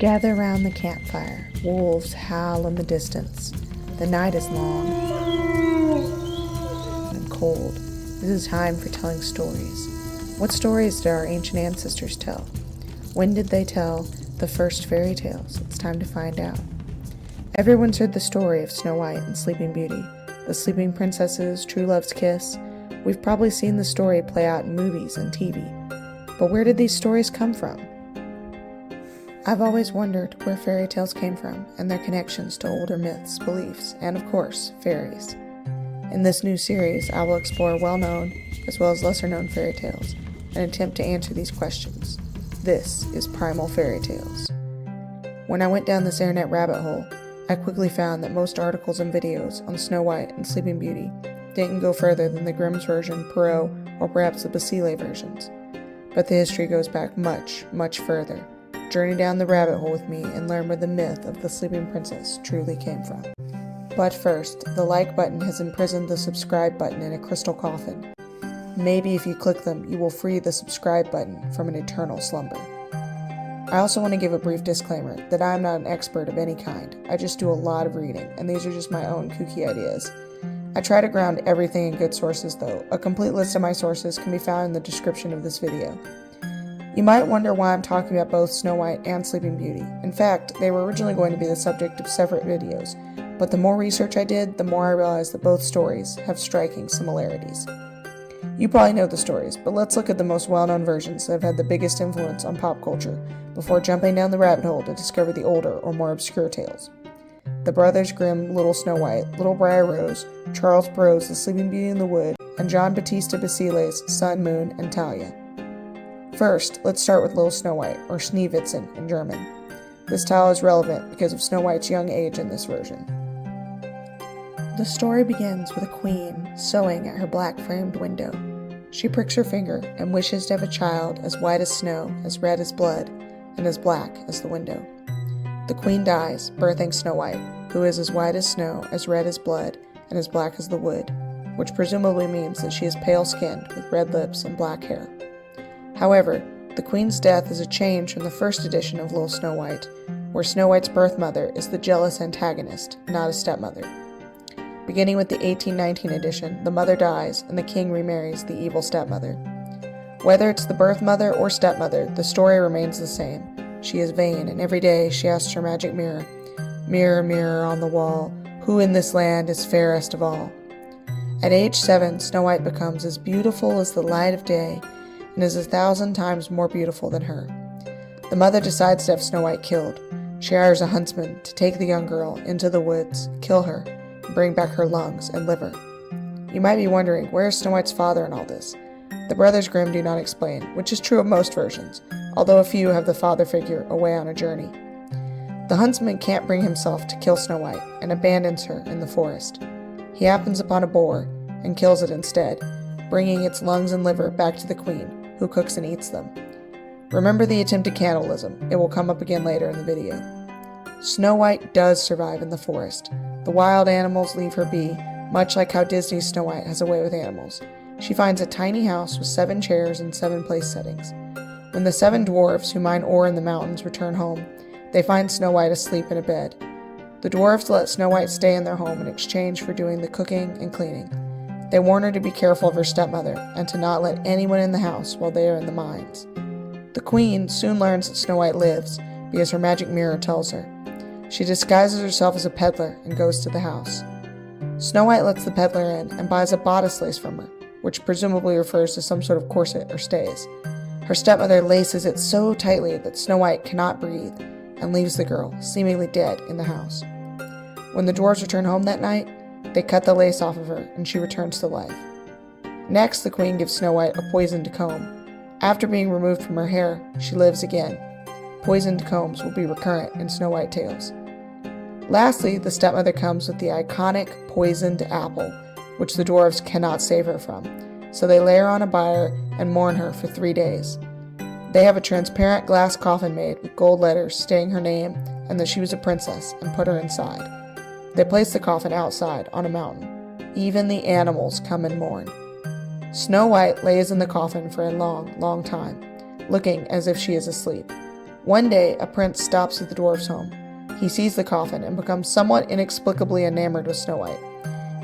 Gather round the campfire. Wolves howl in the distance. The night is long and cold. It is time for telling stories. What stories did our ancient ancestors tell? When did they tell the first fairy tales? It's time to find out. Everyone's heard the story of Snow White and Sleeping Beauty, the sleeping princesses, true love's kiss. We've probably seen the story play out in movies and TV. But where did these stories come from? I've always wondered where fairy tales came from and their connections to older myths, beliefs, and of course, fairies. In this new series, I will explore well-known as well as lesser-known fairy tales and attempt to answer these questions. This is Primal Fairy Tales. When I went down this internet rabbit hole, I quickly found that most articles and videos on Snow White and Sleeping Beauty didn't go further than the Grimm's version, Perrault, or perhaps the Basile versions. But the history goes back much, much further. Journey down the rabbit hole with me and learn where the myth of the sleeping princess truly came from. But first, the like button has imprisoned the subscribe button in a crystal coffin. Maybe if you click them, you will free the subscribe button from an eternal slumber. I also want to give a brief disclaimer that I am not an expert of any kind. I just do a lot of reading, and these are just my own kooky ideas. I try to ground everything in good sources though. A complete list of my sources can be found in the description of this video. You might wonder why I'm talking about both Snow White and Sleeping Beauty. In fact, they were originally going to be the subject of separate videos, but the more research I did, the more I realized that both stories have striking similarities. You probably know the stories, but let's look at the most well-known versions that have had the biggest influence on pop culture before jumping down the rabbit hole to discover the older or more obscure tales. The Brothers Grimm, Little Snow White, Little Briar Rose, Charles Perrault's The Sleeping Beauty in the Wood, and John Battista Basile's Sun, Moon, and Talia. First, let's start with Little Snow White, or Schneewittchen in German. This tale is relevant because of Snow White's young age in this version. The story begins with a queen sewing at her black-framed window. She pricks her finger and wishes to have a child as white as snow, as red as blood, and as black as the window. The queen dies, birthing Snow White, who is as white as snow, as red as blood, and as black as the wood, which presumably means that she is pale-skinned with red lips and black hair. However, the queen's death is a change from the first edition of Little Snow White, where Snow White's birth mother is the jealous antagonist, not a stepmother. Beginning with the 1819 edition, the mother dies and the king remarries the evil stepmother. Whether it's the birth mother or stepmother, the story remains the same. She is vain, and every day she asks her magic mirror, "Mirror, mirror on the wall, who in this land is fairest of all?" At age 7, Snow White becomes as beautiful as the light of day, and is 1,000 times more beautiful than her. The mother decides to have Snow White killed. She hires a huntsman to take the young girl into the woods, kill her, and bring back her lungs and liver. You might be wondering, where is Snow White's father in all this? The Brothers Grimm do not explain, which is true of most versions, although a few have the father figure away on a journey. The huntsman can't bring himself to kill Snow White and abandons her in the forest. He happens upon a boar and kills it instead, bringing its lungs and liver back to the queen, who cooks and eats them. Remember the attempted cannibalism. It will come up again later in the video. Snow White does survive in the forest. The wild animals leave her be, much like how Disney's Snow White has a way with animals. She finds a tiny house with 7 chairs and 7 place settings. When the 7 dwarves who mine ore in the mountains return home, they find Snow White asleep in a bed. The dwarves let Snow White stay in their home in exchange for doing the cooking and cleaning. They warn her to be careful of her stepmother and to not let anyone in the house while they are in the mines. The queen soon learns that Snow White lives because her magic mirror tells her. She disguises herself as a peddler and goes to the house. Snow White lets the peddler in and buys a bodice lace from her, which presumably refers to some sort of corset or stays. Her stepmother laces it so tightly that Snow White cannot breathe and leaves the girl, seemingly dead, in the house. When the dwarves return home that night, they cut the lace off of her and she returns to life. Next, the queen gives Snow White a poisoned comb. After being removed from her hair, she lives again. Poisoned combs will be recurrent in Snow White tales. Lastly, the stepmother comes with the iconic poisoned apple, which the dwarves cannot save her from, so they lay her on a bier and mourn her for 3 days. They have a transparent glass coffin made with gold letters stating her name and that she was a princess and put her inside. They place the coffin outside on a mountain. Even the animals come and mourn. Snow White lays in the coffin for a long, long time, looking as if she is asleep. One day, a prince stops at the dwarf's home. He sees the coffin and becomes somewhat inexplicably enamored with Snow White.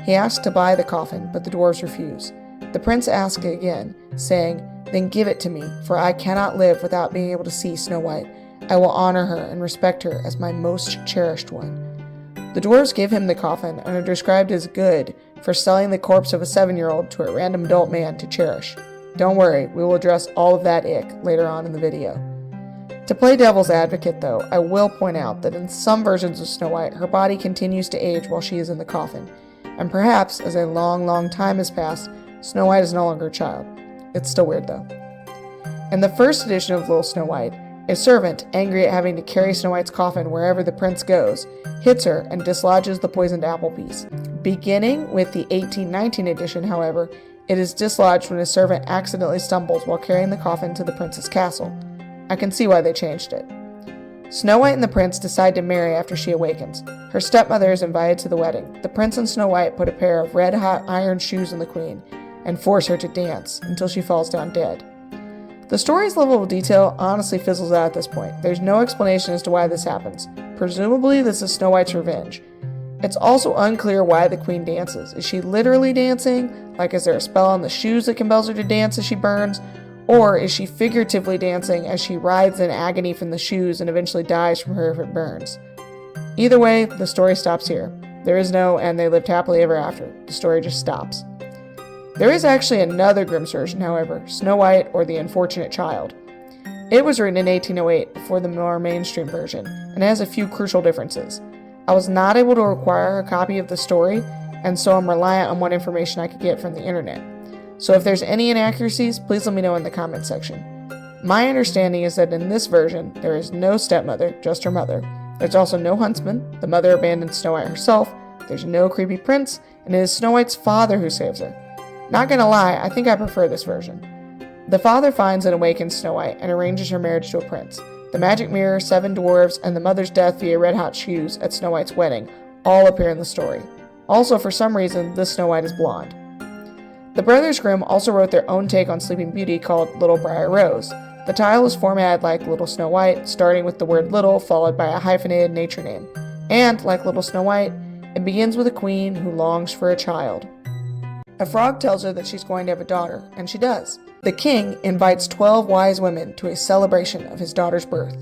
He asks to buy the coffin, but the dwarves refuse. The prince asks again, saying, "Then give it to me, for I cannot live without being able to see Snow White. I will honor her and respect her as my most cherished one." The dwarves give him the coffin and are described as good for selling the corpse of a 7-year-old to a random adult man to cherish. Don't worry, we will address all of that ick later on in the video. To play devil's advocate, though, I will point out that in some versions of Snow White, her body continues to age while she is in the coffin, and perhaps, as a long time has passed, Snow White is no longer a child. It's still weird, though. In the first edition of Little Snow White, a servant, angry at having to carry Snow White's coffin wherever the prince goes, hits her and dislodges the poisoned apple piece. Beginning with the 1819 edition, however, it is dislodged when a servant accidentally stumbles while carrying the coffin to the prince's castle. I can see why they changed it. Snow White and the prince decide to marry after she awakens. Her stepmother is invited to the wedding. The prince and Snow White put a pair of red-hot iron shoes on the queen and force her to dance until she falls down dead. The story's level of detail honestly fizzles out at this point. There's no explanation as to why this happens. Presumably, this is Snow White's revenge. It's also unclear why the queen dances. Is she literally dancing? Like, is there a spell on the shoes that compels her to dance as she burns? Or is she figuratively dancing as she writhes in agony from the shoes and eventually dies from her if it burns? Either way, the story stops here. There is no "and they lived happily ever after." The story just stops. There is actually another Grimm's version, however, Snow White or the Unfortunate Child. It was written in 1808 before the more mainstream version, and has a few crucial differences. I was not able to acquire a copy of the story, and so I'm reliant on what information I could get from the internet. So if there's any inaccuracies, please let me know in the comments section. My understanding is that in this version, there is no stepmother, just her mother. There's also no huntsman, the mother abandoned Snow White herself, there's no creepy prince, and it is Snow White's father who saves her. Not gonna lie, I think I prefer this version. The father finds and awakens Snow White and arranges her marriage to a prince. The magic mirror, 7 dwarves, and the mother's death via red-hot shoes at Snow White's wedding all appear in the story. Also, for some reason, this Snow White is blonde. The Brothers Grimm also wrote their own take on Sleeping Beauty called Little Briar Rose. The title is formatted like Little Snow White, starting with the word little followed by a hyphenated nature name. And, like Little Snow White, it begins with a queen who longs for a child. A frog tells her that she's going to have a daughter, and she does. The king invites 12 wise women to a celebration of his daughter's birth.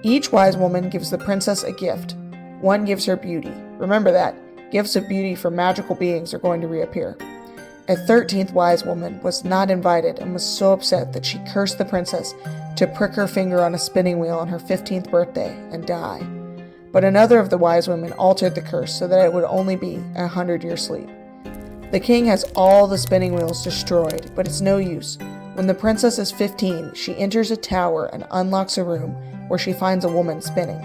Each wise woman gives the princess a gift. One gives her beauty. Remember that. Gifts of beauty from magical beings are going to reappear. A 13th wise woman was not invited and was so upset that she cursed the princess to prick her finger on a spinning wheel on her 15th birthday and die. But another of the wise women altered the curse so that it would only be a 100-year sleep. The king has all the spinning wheels destroyed, but it's no use. When the princess is 15, she enters a tower and unlocks a room where she finds a woman spinning.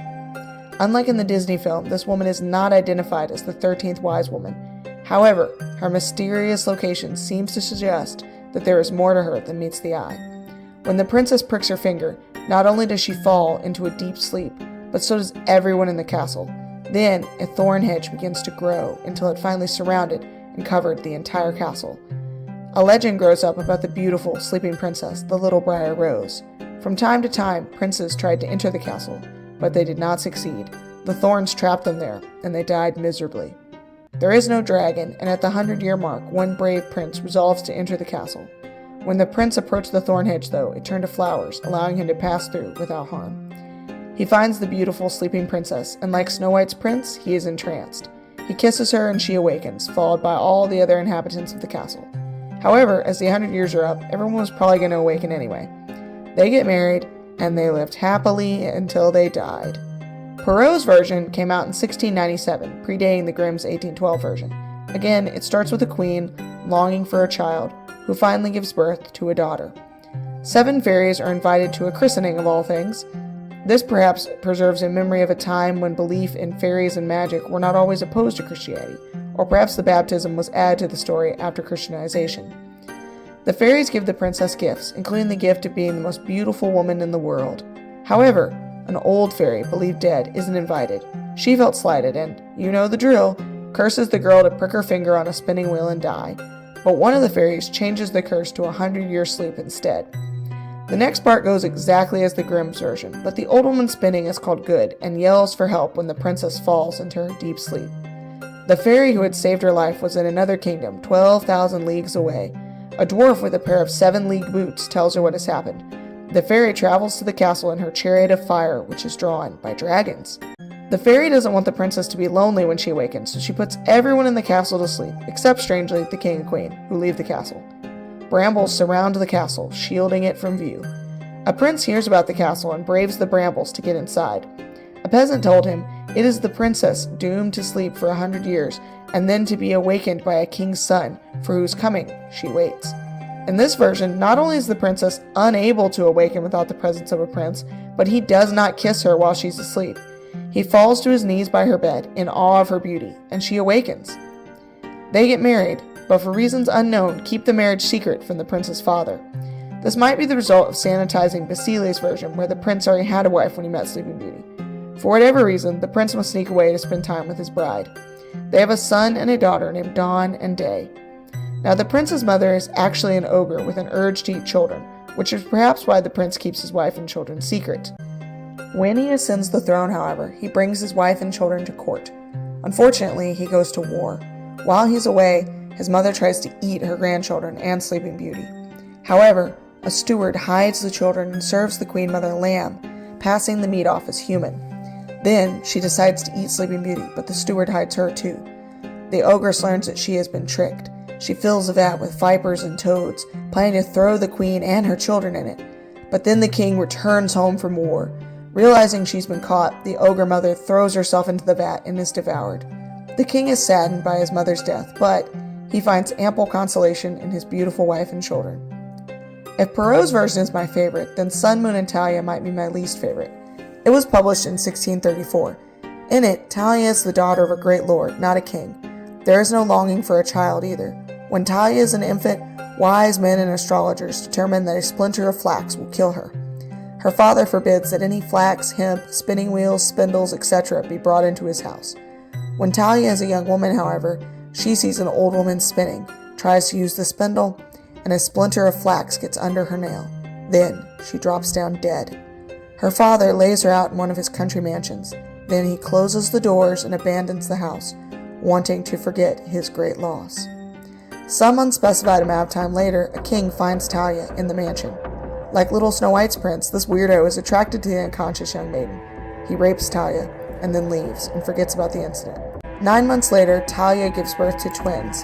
Unlike in the Disney film, this woman is not identified as the 13th wise woman. However, her mysterious location seems to suggest that there is more to her than meets the eye. When the princess pricks her finger, not only does she fall into a deep sleep, but so does everyone in the castle. Then, a thorn hedge begins to grow until it finally surrounded and covered the entire castle. A legend grows up about the beautiful sleeping princess, the Little Briar Rose. From time to time, princes tried to enter the castle, but they did not succeed. The thorns trapped them there, and they died miserably. There is no dragon, and at the 100-year mark, one brave prince resolves to enter the castle. When the prince approached the thorn hedge, though, it turned to flowers, allowing him to pass through without harm. He finds the beautiful sleeping princess, and like Snow White's prince, he is entranced. He kisses her and she awakens, followed by all the other inhabitants of the castle. However, as the 100 years are up, everyone was probably going to awaken anyway. They get married, and they lived happily until they died. Perrault's version came out in 1697, predating the Grimm's 1812 version. Again, it starts with a queen longing for a child, who finally gives birth to a daughter. 7 fairies are invited to a christening of all things. This perhaps preserves a memory of a time when belief in fairies and magic were not always opposed to Christianity, or perhaps the baptism was added to the story after Christianization. The fairies give the princess gifts, including the gift of being the most beautiful woman in the world. However, an old fairy, believed dead, isn't invited. She felt slighted and, you know the drill, curses the girl to prick her finger on a spinning wheel and die. But one of the fairies changes the curse to a 100-year sleep instead. The next part goes exactly as the Grimm's version, but the old woman spinning is called good and yells for help when the princess falls into her deep sleep. The fairy who had saved her life was in another kingdom, 12,000 leagues away. A dwarf with a pair of 7-league boots tells her what has happened. The fairy travels to the castle in her chariot of fire, which is drawn by dragons. The fairy doesn't want the princess to be lonely when she awakens, so she puts everyone in the castle to sleep, except, strangely, the king and queen, who leave the castle. Brambles surround the castle, shielding it from view. A prince hears about the castle and braves the brambles to get inside. A peasant told him it is the princess doomed to sleep for 100 years and then to be awakened by a king's son, for whose coming she waits. In this version, not only is the princess unable to awaken without the presence of a prince, but he does not kiss her while she's asleep. He falls to his knees by her bed in awe of her beauty, and she awakens. They get married, but for reasons unknown, keep the marriage secret from the prince's father. This might be the result of sanitizing Basile's version, where the prince already had a wife when he met Sleeping Beauty. For whatever reason, the prince must sneak away to spend time with his bride. They have a son and a daughter named Dawn and Day. Now, the prince's mother is actually an ogre with an urge to eat children, which is perhaps why the prince keeps his wife and children secret. When he ascends the throne, however, he brings his wife and children to court. Unfortunately, he goes to war. While he's away, his mother tries to eat her grandchildren and Sleeping Beauty. However, a steward hides the children and serves the queen mother lamb, passing the meat off as human. Then, she decides to eat Sleeping Beauty, but the steward hides her too. The ogress learns that she has been tricked. She fills the vat with vipers and toads, planning to throw the queen and her children in it. But then the king returns home from war. Realizing she's been caught, the ogre mother throws herself into the vat and is devoured. The king is saddened by his mother's death, but he finds ample consolation in his beautiful wife and children. If Perrault's version is my favorite, then Sun, Moon, and Talia might be my least favorite. It was published in 1634. In it, Talia is the daughter of a great lord, not a king. There is no longing for a child either. When Talia is an infant, wise men and astrologers determine that a splinter of flax will kill her. Her father forbids that any flax, hemp, spinning wheels, spindles, etc. be brought into his house. When Talia is a young woman, however, she sees an old woman spinning, tries to use the spindle, and a splinter of flax gets under her nail. Then she drops down dead. Her father lays her out in one of his country mansions. Then he closes the doors and abandons the house, wanting to forget his great loss. Some unspecified amount of time later, a king finds Talia in the mansion. Like little Snow White's prince, this weirdo is attracted to the unconscious young maiden. He rapes Talia, and then leaves, and forgets about the incident. 9 months later, Talia gives birth to twins,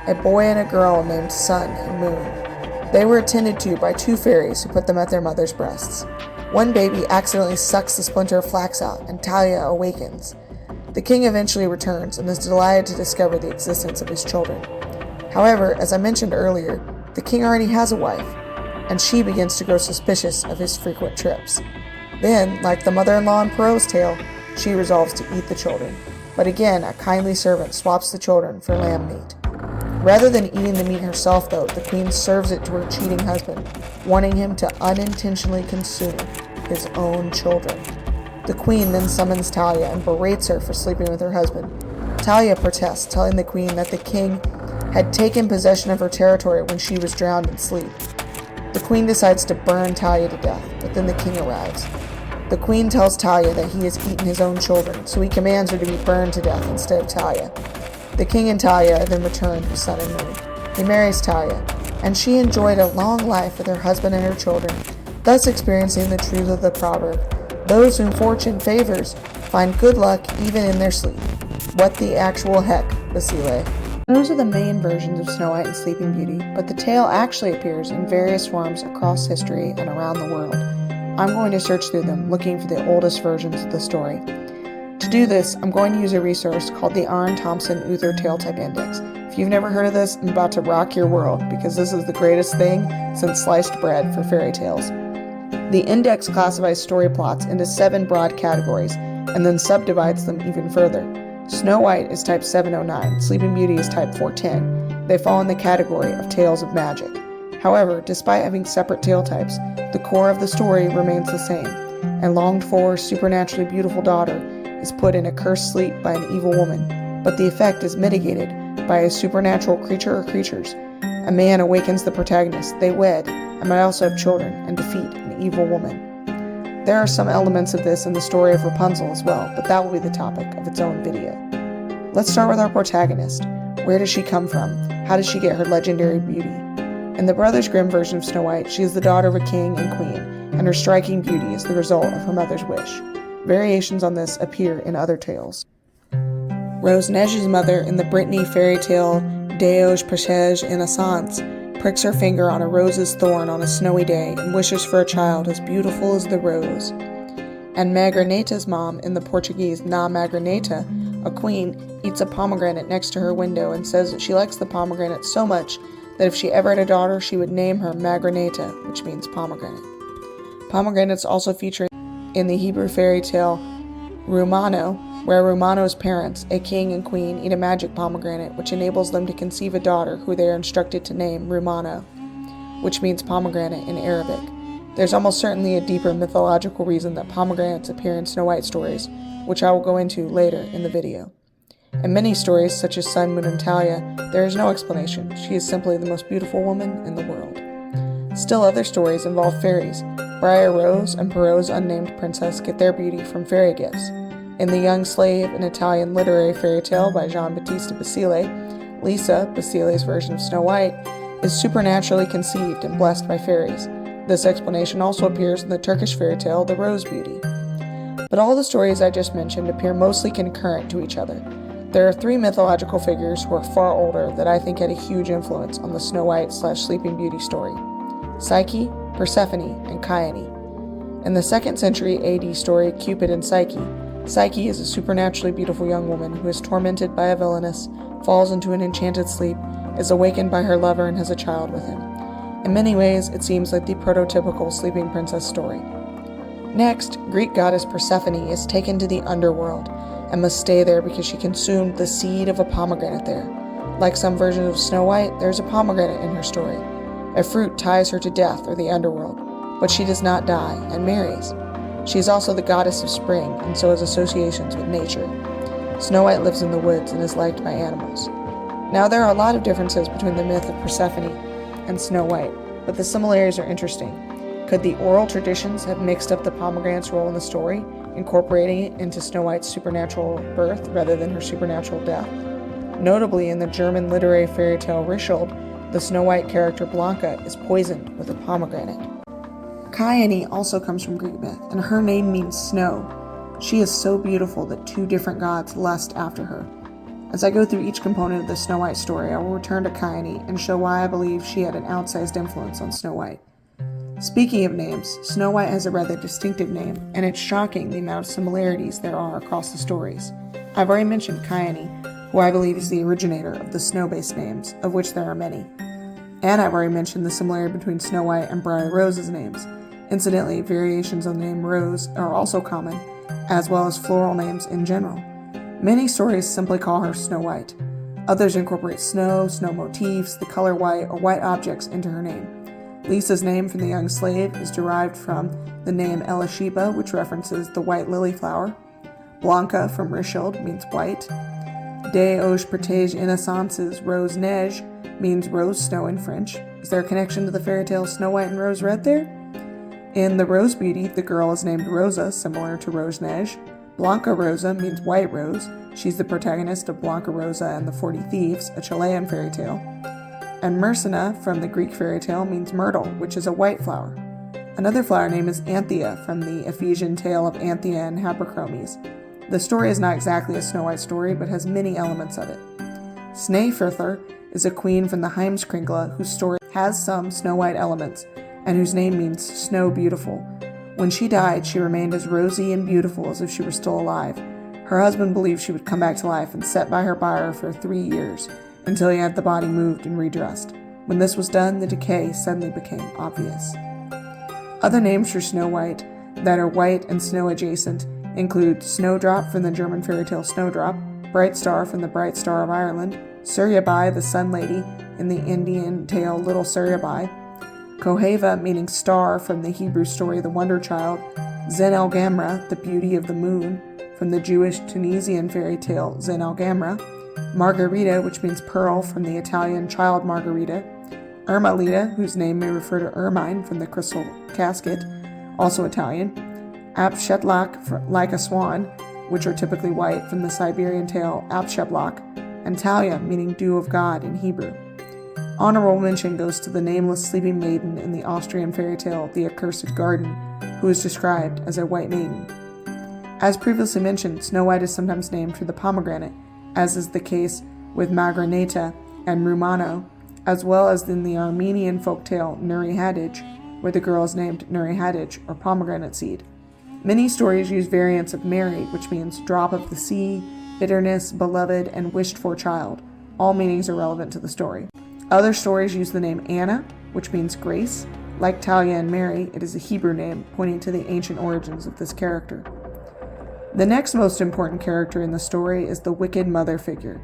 a boy and a girl named Sun and Moon. They were attended to by 2 fairies who put them at their mother's breasts. One baby accidentally sucks the splinter of flax out, and Talia awakens. The king eventually returns and is delighted to discover the existence of his children. However, as I mentioned earlier, the king already has a wife, and she begins to grow suspicious of his frequent trips. Then, like the mother-in-law in Perrault's tale, she resolves to eat the children. But again, a kindly servant swaps the children for lamb meat. Rather than eating the meat herself, though, the queen serves it to her cheating husband, wanting him to unintentionally consume his own children. The queen then summons Talia and berates her for sleeping with her husband. Talia protests, telling the queen that the king had taken possession of her territory when she was drowned in sleep. The queen decides to burn Talia to death, but then the king arrives. The queen tells Talia that he has eaten his own children, so he commands her to be burned to death instead of Talia. The king and Talia then return to Sun and Moon. He marries Talia, and she enjoyed a long life with her husband and her children, thus experiencing the truth of the proverb, "Those whom fortune favors find good luck even in their sleep." What the actual heck, Basile? Those are the main versions of Snow White and Sleeping Beauty, but the tale actually appears in various forms across history and around the world. I'm going to search through them, looking for the oldest versions of the story. To do this, I'm going to use a resource called the Arn Thompson Uther Tale Type Index. If you've never heard of this, I'm about to rock your world, because this is the greatest thing since sliced bread for fairy tales. The index classifies story plots into 7 broad categories, and then subdivides them even further. Snow White is type 709, Sleeping Beauty is type 410. They fall in the category of tales of magic. However, despite having separate tale types, the core of the story remains the same. A longed-for, supernaturally beautiful daughter is put in a cursed sleep by an evil woman, but the effect is mitigated by a supernatural creature or creatures. A man awakens the protagonist, they wed, and might also have children and defeat an evil woman. There are some elements of this in the story of Rapunzel as well, but that will be the topic of its own video. Let's start with our protagonist. Where does she come from? How does she get her legendary beauty? In the Brothers Grimm version of Snow White, she is the daughter of a king and queen, and her striking beauty is the result of her mother's wish. Variations on this appear in other tales. Rose Neige's mother in the Brittany fairy tale Deoge Pachege Innocence pricks her finger on a rose's thorn on a snowy day and wishes for a child as beautiful as the rose. And Magraneta's mom in the Portuguese Na Magraneta, a queen, eats a pomegranate next to her window and says that she likes the pomegranate so much that if she ever had a daughter, she would name her Magraneta, which means pomegranate. Pomegranates also feature in the Hebrew fairy tale Rumano, where Rumano's parents, a king and queen, eat a magic pomegranate which enables them to conceive a daughter who they are instructed to name Rumano, which means pomegranate in Arabic. There's almost certainly a deeper mythological reason that pomegranates appear in Snow White stories, which I will go into later in the video. In many stories, such as Sun, Moon, and Talia, there is no explanation. She is simply the most beautiful woman in the world. Still other stories involve fairies. Briar Rose and Perrault's unnamed princess get their beauty from fairy gifts. In The Young Slave, an Italian literary fairy tale by Giambattista Basile, Lisa, Basile's version of Snow White, is supernaturally conceived and blessed by fairies. This explanation also appears in the Turkish fairy tale The Rose Beauty. But all the stories I just mentioned appear mostly concurrent to each other. There are three mythological figures who are far older that I think had a huge influence on the Snow White/Sleeping Beauty story: Psyche, Persephone, and Cyane. In the 2nd century AD story Cupid and Psyche, Psyche is a supernaturally beautiful young woman who is tormented by a villainess, falls into an enchanted sleep, is awakened by her lover, and has a child with him. In many ways, it seems like the prototypical sleeping princess story. Next, Greek goddess Persephone is taken to the underworld and must stay there because she consumed the seed of a pomegranate there. Like some versions of Snow White, there is a pomegranate in her story. A fruit ties her to death or the underworld, but she does not die and marries. She is also the goddess of spring and so has associations with nature. Snow White lives in the woods and is liked by animals. Now there are a lot of differences between the myth of Persephone and Snow White, but the similarities are interesting. Could the oral traditions have mixed up the pomegranate's role in the story, incorporating it into Snow White's supernatural birth rather than her supernatural death? Notably, in the German literary fairy tale Richard, the Snow White character Blanca is poisoned with a pomegranate. Cyane also comes from Greek myth, and her name means snow. She is so beautiful that two different gods lust after her. As I go through each component of the Snow White story, I will return to Cyane and show why I believe she had an outsized influence on Snow White. Speaking of names, Snow White has a rather distinctive name, and it's shocking the amount of similarities there are across the stories. I've already mentioned Cyane, who I believe is the originator of the snow-based names, of which there are many. And I've already mentioned the similarity between Snow White and Briar Rose's names. Incidentally, variations on the name Rose are also common, as well as floral names in general. Many stories simply call her Snow White. Others incorporate snow, snow motifs, the color white, or white objects into her name. Lisa's name from The Young Slave is derived from the name Elisheba, which references the white lily flower. Blanca from Richard means white. De Auge Protège Innocence's Rose Neige means rose snow in French. Is there a connection to the fairy tale Snow White and Rose Red there? In The Rose Beauty, the girl is named Rosa, similar to Rose Neige. Blanca Rosa means white rose. She's the protagonist of Blanca Rosa and the 40 Thieves, a Chilean fairy tale. And Myrcena from the Greek fairy tale means myrtle, which is a white flower. Another flower name is Anthea from the Ephesian tale of Anthea and Haberchromies. The story is not exactly a Snow White story, but has many elements of it. Snæfurþr is a queen from the Heimskringla whose story has some Snow White elements, and whose name means snow beautiful. When she died, she remained as rosy and beautiful as if she were still alive. Her husband believed she would come back to life and sat by her bier for 3 years, until he had the body moved and redressed. When this was done, the decay suddenly became obvious. Other names for Snow White that are white and snow adjacent include Snowdrop from the German fairy tale Snowdrop, Bright Star from the Bright Star of Ireland, Suryabai the Sun Lady in the Indian tale Little Suryabai, Koheva meaning star from the Hebrew story The Wonder Child, Zen El Gamra, the beauty of the moon, from the Jewish Tunisian fairy tale Zen El Gamra, Margarita, which means pearl from the Italian Child Margarita, Ermalina, whose name may refer to ermine from the crystal casket, also Italian. Apshetlak, like a swan, which are typically white, from the Siberian tale Apshetlak, and Talia, meaning dew of God in Hebrew. Honorable mention goes to the nameless sleeping maiden in the Austrian fairy tale The Accursed Garden, who is described as a white maiden. As previously mentioned, Snow White is sometimes named for the pomegranate, as is the case with Magraneta and Rumano, as well as in the Armenian folktale Nuri Hadij, where the girl is named Nuri Hadij, or pomegranate seed. Many stories use variants of Mary, which means drop of the sea, bitterness, beloved, and wished-for child. All meanings are relevant to the story. Other stories use the name Anna, which means grace. Like Talia and Mary, it is a Hebrew name, pointing to the ancient origins of this character. The next most important character in the story is the wicked mother figure.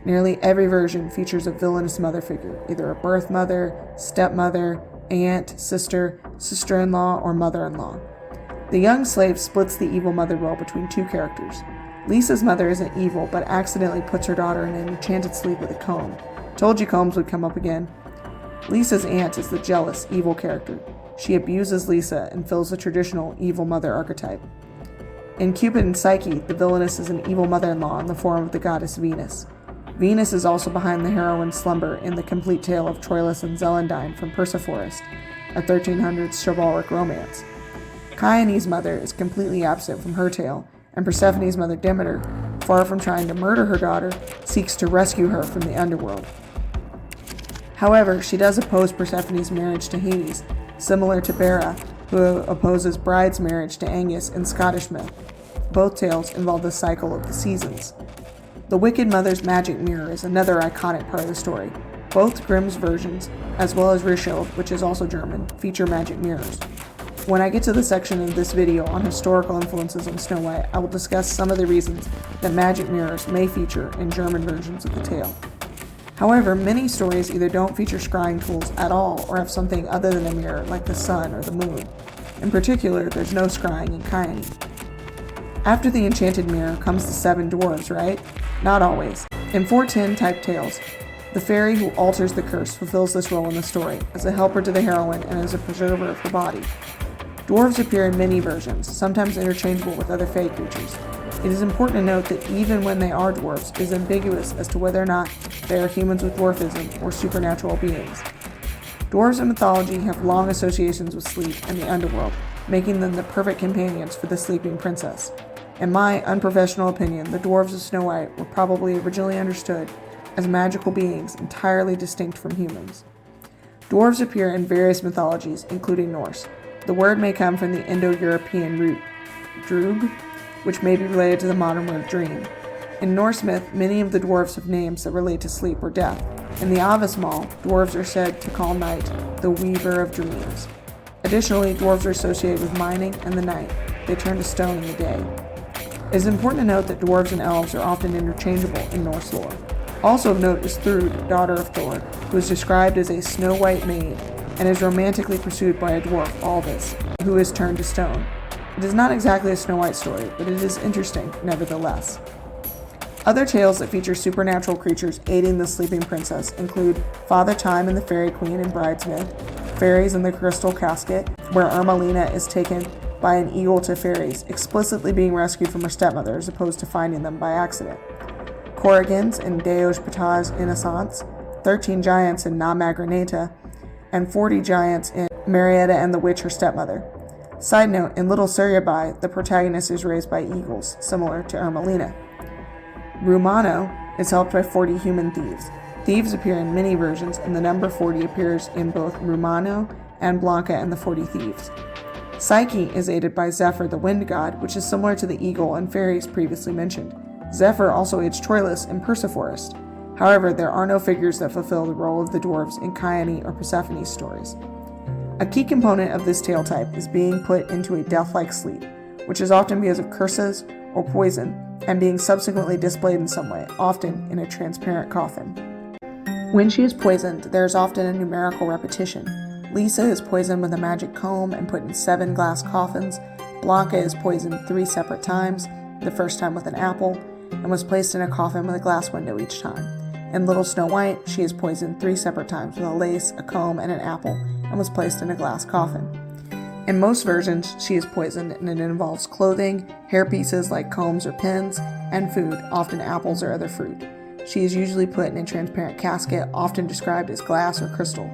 Nearly every version features a villainous mother figure, either a birth mother, stepmother, aunt, sister, sister-in-law, or mother-in-law. The young slave splits the evil mother role between two characters. Lisa's mother isn't evil, but accidentally puts her daughter in an enchanted sleep with a comb. Told you combs would come up again. Lisa's aunt is the jealous, evil character. She abuses Lisa and fills the traditional evil mother archetype. In Cupid and Psyche, the villainess is an evil mother-in-law in the form of the goddess Venus. Venus is also behind the heroine's slumber in the complete tale of Troilus and Celandine from Persephorest, a 1300s chivalric romance. Cyane's mother is completely absent from her tale, and Persephone's mother Demeter, far from trying to murder her daughter, seeks to rescue her from the underworld. However, she does oppose Persephone's marriage to Hades, similar to Bera, who opposes Bride's marriage to Angus in Scottish myth. Both tales involve the cycle of the seasons. The Wicked Mother's magic mirror is another iconic part of the story. Both Grimm's versions, as well as Richelieu, which is also German, feature magic mirrors. When I get to the section of this video on historical influences on Snow White, I will discuss some of the reasons that magic mirrors may feature in German versions of the tale. However, many stories either don't feature scrying tools at all or have something other than a mirror, like the sun or the moon. In particular, there's no scrying in Cyane. After the enchanted mirror comes the 7 dwarves, right? Not always. In 410 type tales, the fairy who alters the curse fulfills this role in the story, as a helper to the heroine and as a preserver of her body. Dwarves appear in many versions, sometimes interchangeable with other fae creatures. It is important to note that even when they are dwarves, it is ambiguous as to whether or not they are humans with dwarfism or supernatural beings. Dwarves in mythology have long associations with sleep and the underworld, making them the perfect companions for the sleeping princess. In my unprofessional opinion, the dwarves of Snow White were probably originally understood as magical beings entirely distinct from humans. Dwarves appear in various mythologies, including Norse. The word may come from the Indo-European root drug, which may be related to the modern word dream. In Norse myth, many of the dwarves have names that relate to sleep or death. In the Avasmal, dwarves are said to call night the weaver of dreams. Additionally, dwarves are associated with mining and the night. They turn to stone in the day. It is important to note that dwarves and elves are often interchangeable in Norse lore. Also of note is Thrud, daughter of Thor, who is described as a snow-white maid and is romantically pursued by a dwarf, Aldous, who is turned to stone. It is not exactly a Snow White story, but it is interesting nevertheless. Other tales that feature supernatural creatures aiding the sleeping princess include Father Time and the Fairy Queen in Bride's myth, Fairies in the Crystal Casket, where Ermalina is taken by an eagle to fairies, explicitly being rescued from her stepmother as opposed to finding them by accident. Corrigans in Deus Patas Innocents, 13 giants in Na Magraneta, and 40 giants in Marietta and the Witch, her stepmother. Side note, in Little Suryabai, the protagonist is raised by eagles, similar to Ermalina. Rumano is helped by 40 human thieves. Thieves appear in many versions, and the number 40 appears in both Rumano and Blanca and the 40 Thieves. Psyche is aided by Zephyr, the wind god, which is similar to the eagle and fairies previously mentioned. Zephyr also aids Troilus in Persephorest. However, there are no figures that fulfill the role of the dwarves in Cyane or Persephone's stories. A key component of this tale type is being put into a death-like sleep, which is often because of curses or poison, and being subsequently displayed in some way, often in a transparent coffin. When she is poisoned, there is often a numerical repetition. Lisa is poisoned with a magic comb and put in 7 glass coffins. Blanca is poisoned 3 separate times, the first time with an apple, and was placed in a coffin with a glass window each time. In Little Snow White, she is poisoned 3 separate times with a lace, a comb, and an apple, and was placed in a glass coffin. In most versions, she is poisoned, and it involves clothing, hair pieces like combs or pins, and food, often apples or other fruit. She is usually put in a transparent casket, often described as glass or crystal.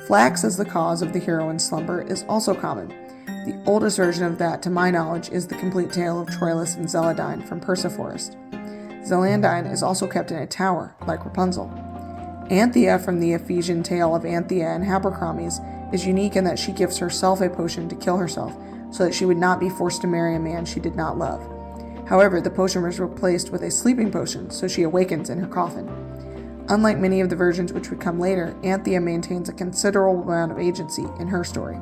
Flax as the cause of the heroine's slumber is also common. The oldest version of that, to my knowledge, is the complete tale of Troilus and Zelandine from Persephorest. Zelandine is also kept in a tower, like Rapunzel. Anthea from the Ephesian tale of Anthea and Habercrombie's is unique in that she gives herself a potion to kill herself, so that she would not be forced to marry a man she did not love. However, the potion was replaced with a sleeping potion, so she awakens in her coffin. Unlike many of the versions which would come later, Anthea maintains a considerable amount of agency in her story.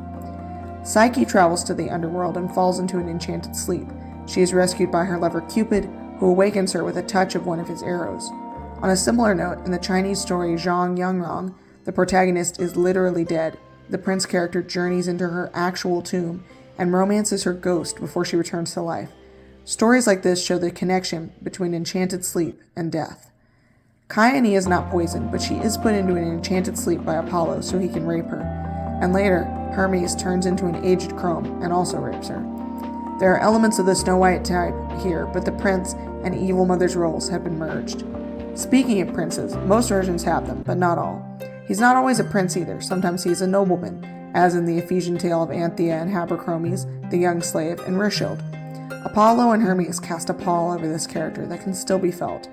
Psyche travels to the underworld and falls into an enchanted sleep. She is rescued by her lover Cupid, who awakens her with a touch of one of his arrows. On a similar note, in the Chinese story Zhang Yangrong, the protagonist is literally dead. The prince character journeys into her actual tomb and romances her ghost before she returns to life. Stories like this show the connection between enchanted sleep and death. Chione is not poisoned, but she is put into an enchanted sleep by Apollo so he can rape her. And later, Hermes turns into an aged crone and also rapes her. There are elements of the Snow White type here, but the prince and evil mother's roles have been merged. Speaking of princes, most versions have them, but not all. He's not always a prince either. Sometimes he's a nobleman, as in the Ephesian tale of Anthea and Habercrombie's, the young slave, and Rishild. Apollo and Hermes cast a pall over this character that can still be felt.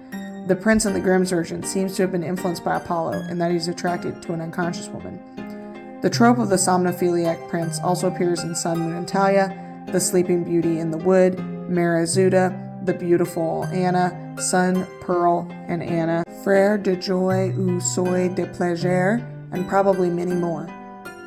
The prince in the Grimm's version seems to have been influenced by Apollo in that he's attracted to an unconscious woman. The trope of the somnophiliac prince also appears in Sun, Moon, and Talia, the Sleeping Beauty in the Wood, Marazuda, the beautiful Anna, Sun, Pearl, and Anna, Frère de joie ou Seuil de plaisir, and probably many more.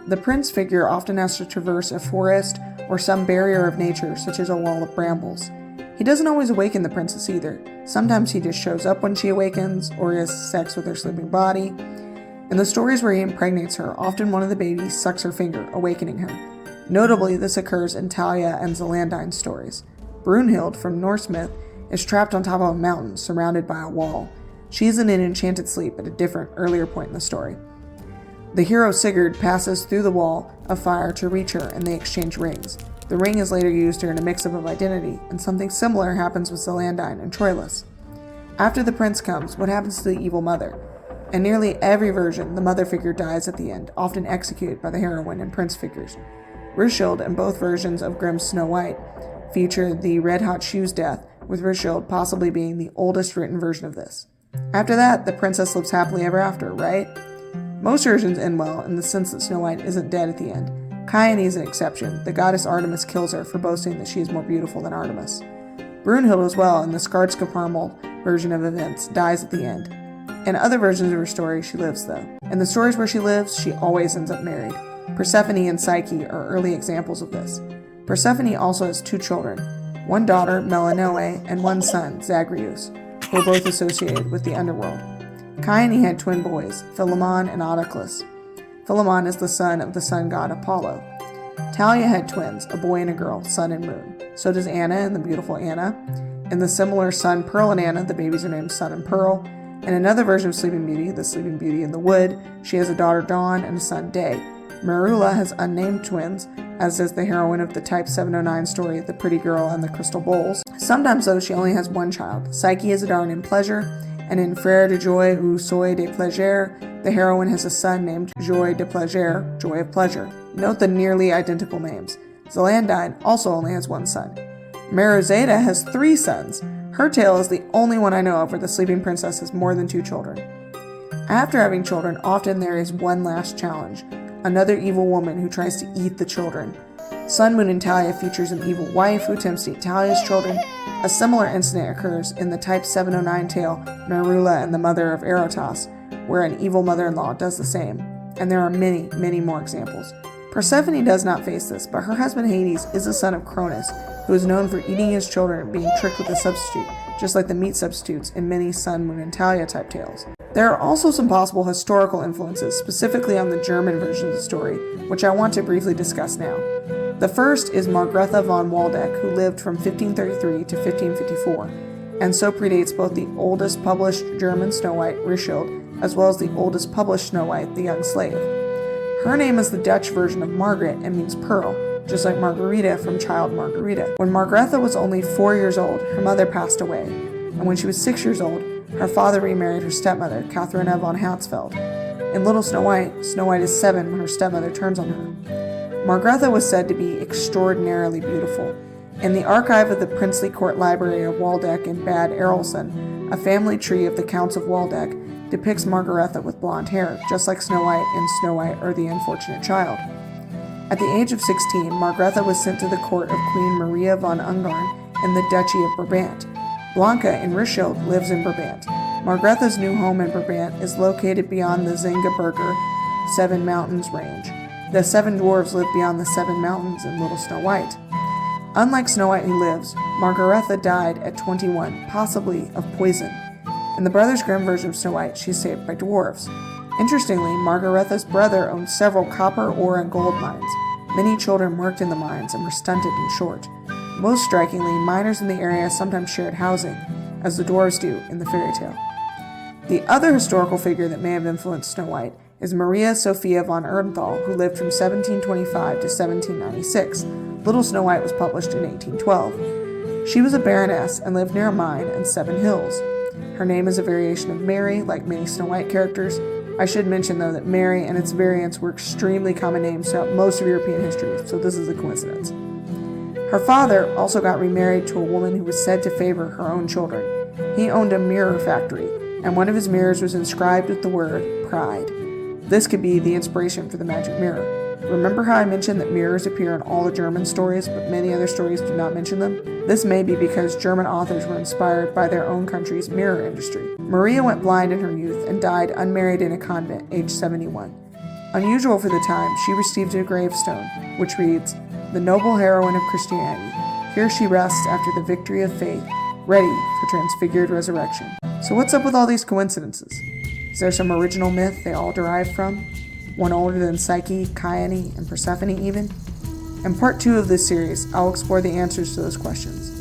The prince figure often has to traverse a forest or some barrier of nature, such as a wall of brambles. He doesn't always awaken the princess either. Sometimes he just shows up when she awakens, or has sex with her sleeping body. In the stories where he impregnates her, often one of the babies sucks her finger, awakening her. Notably, this occurs in Talia and Zelandine's stories. Brunhild from Norse myth is trapped on top of a mountain surrounded by a wall. She is in an enchanted sleep at a different, earlier point in the story. The hero Sigurd passes through the wall of fire to reach her, and they exchange rings. The ring is later used to earn a mix-up of identity, and something similar happens with Zelandine and Troilus. After the prince comes, what happens to the evil mother? In nearly every version, the mother figure dies at the end, often executed by the heroine and prince figures. Rishild and both versions of Grimm's Snow White feature the Red Hot Shoes death, with Rishild possibly being the oldest written version of this. After that, the princess lives happily ever after, right? Most versions end well, in the sense that Snow White isn't dead at the end. Chione is an exception. The goddess Artemis kills her for boasting that she is more beautiful than Artemis. Brunhild as well, in the Skardskeparmal version of events, dies at the end. In other versions of her story, she lives though. In the stories where she lives, she always ends up married. Persephone and Psyche are early examples of this. Persephone also has 2 children, one daughter, Melanoe, and one son, Zagreus, who are both associated with the underworld. Chione had twin boys, Philemon and Autoclus. Philemon is the son of the sun god Apollo. Talia had twins, a boy and a girl, Sun and Moon. So does Anna and the beautiful Anna. In the similar Sun, Pearl, and Anna, the babies are named Sun and Pearl. In another version of Sleeping Beauty, the Sleeping Beauty in the Wood, she has a daughter Dawn and a son Day. Marula has unnamed twins, as does the heroine of the Type 709 story, The Pretty Girl and the Crystal Bowls. Sometimes, though, she only has one child. Psyche is a daughter named Pleasure, and in Frère de joie ou Seuil de plaisir, the heroine has a son named Joie de plaisir, Joy of Pleasure. Note the nearly identical names. Zelandine also only has one son. Merizeda has 3 sons. Her tale is the only one I know of where the sleeping princess has more than 2 children. After having children, often there is one last challenge, another evil woman who tries to eat the children. Sun, Moon, and Talia features an evil wife who attempts to eat Talia's children. A similar incident occurs in the Type 709 tale, Marula and the Mother of Erotas, where an evil mother-in-law does the same. And there are many, many more examples. Persephone does not face this, but her husband Hades is the son of Cronus, who is known for eating his children and being tricked with a substitute, just like the meat substitutes in many Sun, Moon, and Talia type tales. There are also some possible historical influences, specifically on the German version of the story, which I want to briefly discuss now. The first is Margrethe von Waldeck, who lived from 1533 to 1554, and so predates both the oldest published German Snow White, Richelieu, as well as the oldest published Snow White, the Young Slave. Her name is the Dutch version of Margaret and means pearl, just like Margarita from Child Margarita. When Margaretha was only 4 years old, her mother passed away, and when she was 6 years old, her father remarried her stepmother, Katharina von Hatzfeld. In Little Snow White is 7 when her stepmother turns on her. Margaretha was said to be extraordinarily beautiful. In the archive of the Princely Court Library of Waldeck in Bad Arolsen, a family tree of the Counts of Waldeck depicts Margaretha with blonde hair, just like Snow White in Snow White or the Unfortunate Child. At the age of 16, Margaretha was sent to the court of Queen Maria von Ungarn in the Duchy of Brabant. Blanca in Richelieu lives in Brabant. Margaretha's new home in Brabant is located beyond the Zingaberger Seven Mountains range. The 7 dwarves live beyond the 7 mountains in Little Snow White. Unlike Snow White who lives, Margaretha died at 21, possibly of poison. In the Brothers Grimm version of Snow White, she is saved by dwarves. Interestingly, Margaretha's brother owned several copper, ore, and gold mines. Many children worked in the mines and were stunted and short. Most strikingly, miners in the area sometimes shared housing, as the dwarves do in the fairy tale. The other historical figure that may have influenced Snow White is Maria Sophia von Ernthal, who lived from 1725 to 1796. Little Snow White was published in 1812. She was a baroness and lived near a mine and 7 hills. Her name is a variation of Mary, like many Snow White characters. I should mention, though, that Mary and its variants were extremely common names throughout most of European history, so this is a coincidence. Her father also got remarried to a woman who was said to favor her own children. He owned a mirror factory, and one of his mirrors was inscribed with the word pride. This could be the inspiration for the magic mirror. Remember how I mentioned that mirrors appear in all the German stories, but many other stories do not mention them? This may be because German authors were inspired by their own country's mirror industry. Maria went blind in her youth and died unmarried in a convent, aged 71. Unusual for the time, she received a gravestone, which reads, "The noble heroine of Christianity. Here she rests after the victory of faith, ready for transfigured resurrection." So what's up with all these coincidences? Is there some original myth they all derive from? One older than Psyche, Chione, and Persephone even? In part 2 of this series, I'll explore the answers to those questions.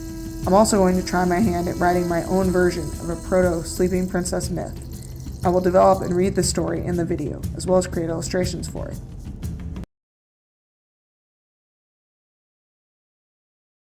I'm also going to try my hand at writing my own version of a proto-sleeping princess myth. I will develop and read the story in the video, as well as create illustrations for it.